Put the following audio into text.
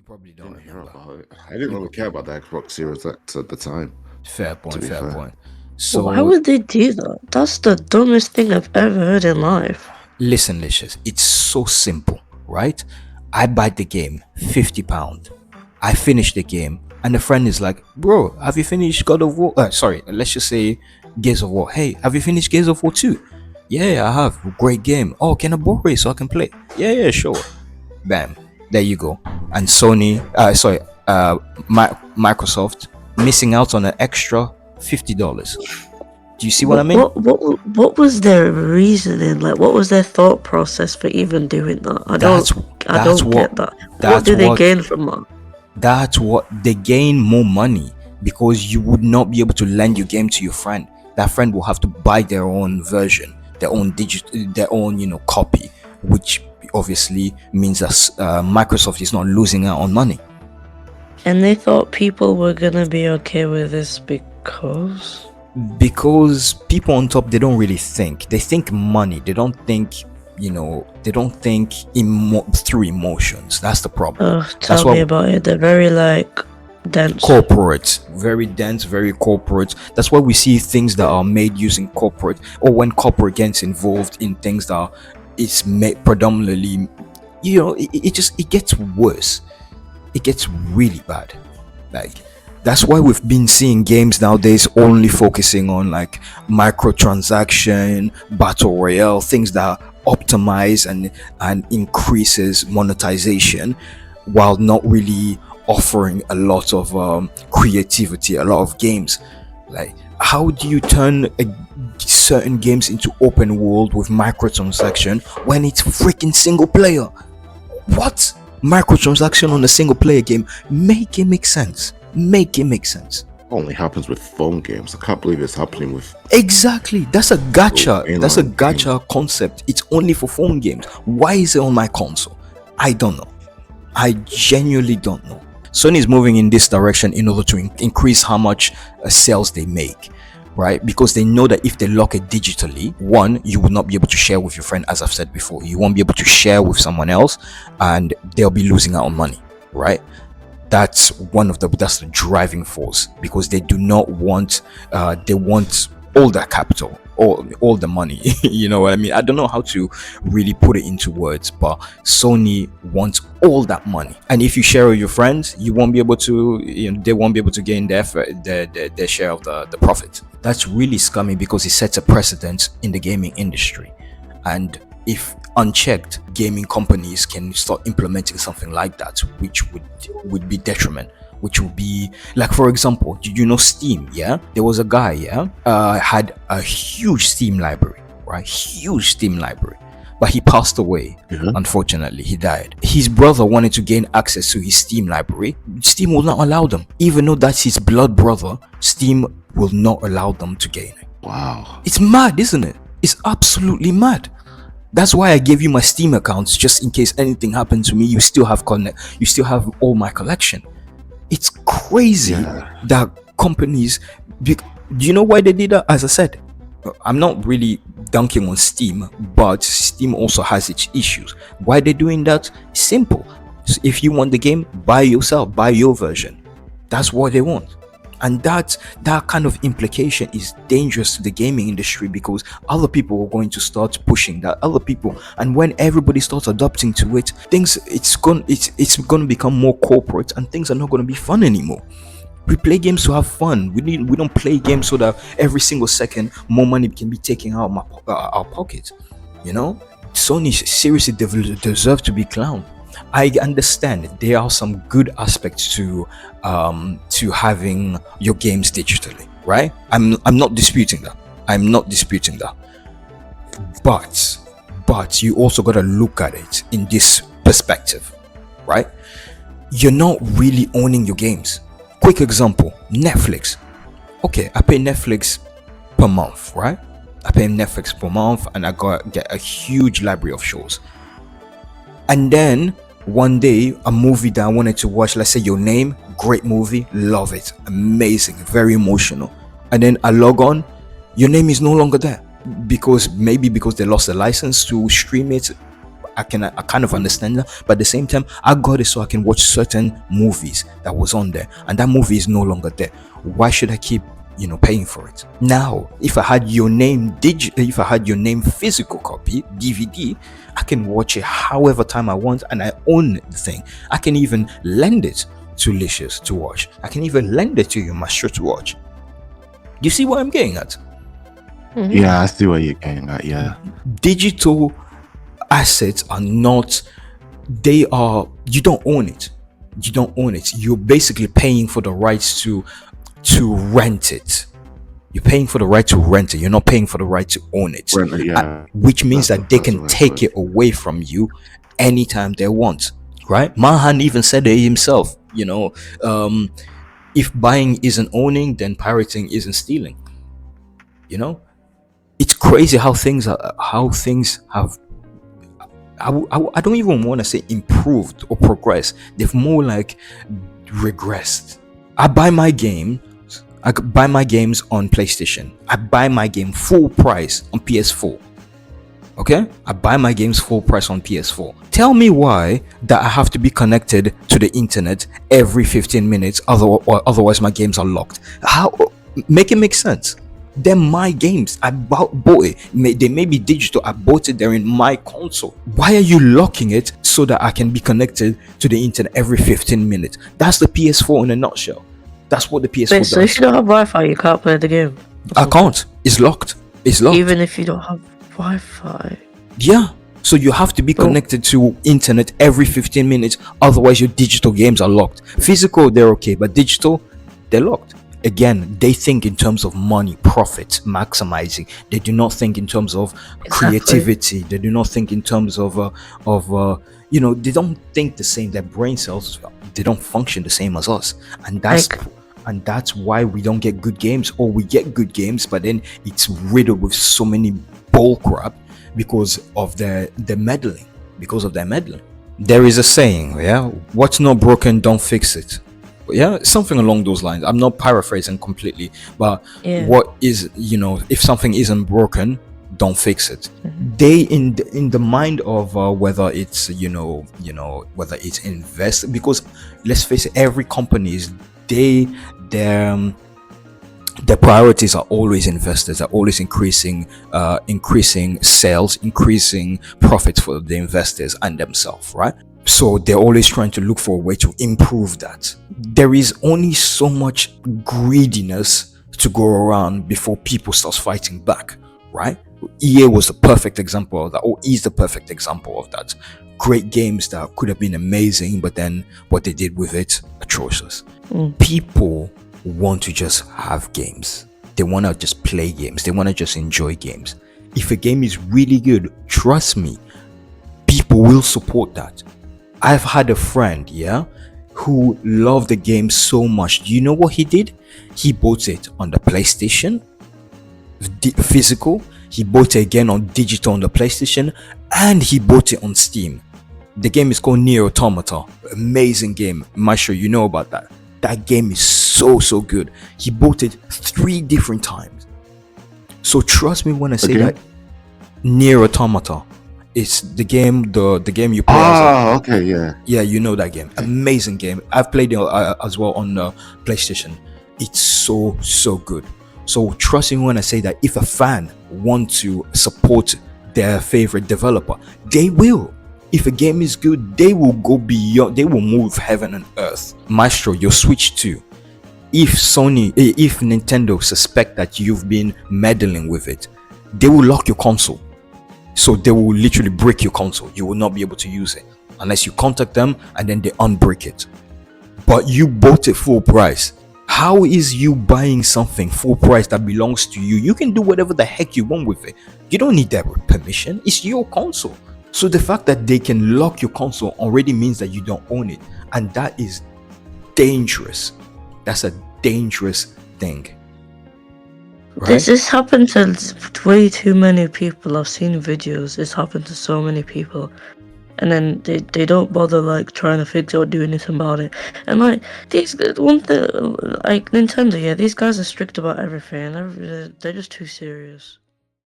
probably I don't didn't hear remember. about it. I didn't You really pro- care about the Xbox Series X at the time, Fair to point, be fair fair. point. Why So would they do that? That's the dumbest thing I've ever heard in life. listen, Licious, it's so simple, right? I buy the game, £50. I finish the game, and the friend is like, "Bro, have you finished God of War? Sorry, let's just say Gears of War. Hey, have you finished Gears of War 2? Yeah, I have. Great game. Oh, can I borrow it so I can play? Yeah, sure. Bam, there you go. And Sony, Microsoft missing out on an extra $50. Do you see what I mean? What was their reasoning? Like, what was their thought process for even doing that? I That's don't what get that. What that's do they what gain from that? that's what they gain more money, because you would not be able to lend your game to your friend. That friend will have to buy their own version, their own their own copy, which obviously means that Microsoft is not losing out on money. And they thought people were gonna be okay with this Because people on top, they don't really think. They think money. They don't think, they don't think through emotions. That's the problem. That's tell me why about it. They're very like dense. corporate, very dense, very corporate. That's why we see things that are made using corporate, or when corporate gets involved in things that it's made predominantly, it gets worse. It gets really bad. Like, that's why we've been seeing games nowadays only focusing on like microtransaction, battle royale, things that optimize and increases monetization, while not really offering a lot of creativity. A lot of games, like, how do you turn certain games into open world with microtransaction when it's freaking single player? What? Microtransaction on a single player game? Make it make sense. Only happens with phone games. I can't believe it's happening with. Exactly. That's a gacha. Oh, That's a mainline gacha concept. It's only for phone games. Why is it on my console? I don't know. I genuinely don't know. Sony is moving in this direction in order to increase how much sales they make, right? Because they know that if they lock it digitally, one, you will not be able to share with your friend, as I've said before. You won't be able to share with someone else, and they'll be losing out on money, right? That's the driving force, because they do not want they want all that capital, all the money. You know what I mean? I don't know how to really put it into words, but Sony wants all that money. And if you share with your friends, you won't be able to, they won't be able to gain their share of the profit. That's really scummy, because it sets a precedent in the gaming industry. And if unchecked, gaming companies can start implementing something like that, which would be detriment. Which would be like, for example, did you know Steam? Yeah, there was a guy, had a huge Steam library, right? Huge Steam library, but he passed away. Unfortunately, he died. His brother wanted to gain access to his Steam library. Steam will not allow them, even though that's his blood brother. Steam will not allow them to gain it. Wow, it's mad, isn't it? It's absolutely mad. That's why I gave you my Steam accounts, just in case anything happened to me. You still have You still have all my collection. It's crazy that companies. Do you know why they did that? As I said, I'm not really dunking on Steam, but Steam also has its issues. Why they're doing that? Simple. So if you want the game, buy yourself, buy your version. That's what they want. And that kind of implication is dangerous to the gaming industry, because other people are going to start pushing that. And when everybody starts adopting to it, it's going to become more corporate, and things are not going to be fun anymore. We play games to have fun. We don't play games so that every single second more money can be taken out of our pocket. Sony seriously deserve to be clowned. I understand there are some good aspects to having your games digitally, right? I'm not disputing that. But you also got to look at it in this perspective, right? You're not really owning your games. Quick example, Netflix. Okay, I pay Netflix per month, right? I pay Netflix per month, and I get a huge library of shows. And then one day, a movie that I wanted to watch, let's say Your Name, great movie, love it, amazing, very emotional. And then I log on, Your Name is no longer there, because they lost the license to stream it. I kind of understand that, but at the same time, I got it so I can watch certain movies that was on there, and that movie is no longer there. Why should I keep paying for it? Now if I had your name if I had your name physical copy DVD, I can watch it however time I want, and I own the thing. I can even lend it to Licious to watch. I can even lend it to you, Master, to watch. You see what I'm getting at? Yeah, I see what you're getting at. Yeah, Digital assets are not, they are, you don't own it. You don't own it. You're basically paying for the rights to rent it. You're paying for the right to rent it. You're not paying for the right to own it. yeah. Which means that they can That's take it away from you anytime they want. Right? Mahan even said it himself. If buying isn't owning, then pirating isn't stealing. It's crazy how things have. I don't even want to say improved or progressed. They've more like regressed. I buy my games on PlayStation. I buy my game full price on PS4. Okay? I buy my games full price on PS4. Tell me why that I have to be connected to the internet every 15 minutes, otherwise my games are locked. How? Make it make sense. They're my games. I bought it. They may be digital. I bought it. They're in my console. Why are you locking it so that I can be connected to the internet every 15 minutes? That's the PS4 in a nutshell. That's what the PS4 Wait, does. so if you don't have Wi-Fi, you can't play the game? I can't. It's locked. It's locked. Even if you don't have Wi-Fi? Yeah. So you have to be connected to internet every 15 minutes. Otherwise, your digital games are locked. Physical, they're okay. But digital, they're locked. Again, they think in terms of money, profit, maximizing. They do not think in terms of creativity. They do not think in terms of they don't think the same. Their brain cells, they don't function the same as us, and that's why we don't get good games, or we get good games, but then it's riddled with so many bull crap because of their meddling. Because of their meddling. There is a saying, yeah, what's not broken, don't fix it. Yeah, something along those lines. I'm not paraphrasing completely, but what is, if something isn't broken, don't fix it. They in the mind of whether it's whether it's invest, because let's face it, every company is their priorities are always investors, are always increasing sales, increasing profits for the investors and themselves, right? So they're always trying to look for a way to improve that. There is only so much greediness to go around before people start fighting back, right? EA was the perfect example of that, or is the perfect example of that. Great games that could have been amazing, but then what they did with it, atrocious. People want to just have games. They want to just play games. They want to just enjoy games. If a game is really good, trust me, people will support that. I've had a friend, who loved the game so much. Do you know what he did? He bought it on the PlayStation, physical. He bought it again on digital on the PlayStation, and he bought it on Steam. The game is called Nier Automata. Amazing game. I'm sure you know about that. That game is so good. He bought it 3 different times. So trust me when I say that Nier Automata. It's the game, the game you play. Okay, yeah. Yeah, you know that game. Amazing game. I've played it as well on PlayStation. It's so good. So trust me when I say that if a fan wants to support their favorite developer, they will. If a game is good, they will go beyond. They will move heaven and earth. Maestro, your Switch 2. If Nintendo suspect that you've been meddling with it, they will lock your console. So they will literally break your console. You will not be able to use it unless you contact them and then they unbreak it. But you bought it full price. How is you buying something full price that belongs to you? You can do whatever the heck you want with it. You don't need that permission. It's your console. So the fact that they can lock your console already means that you don't own it. And that is dangerous. That's a dangerous thing. Right? This happened to way too many people. I've seen videos. It's happened to so many people, and then they don't bother like trying to fix it or do anything about it. And like one thing, like Nintendo, these guys are strict about everything. They're just too serious.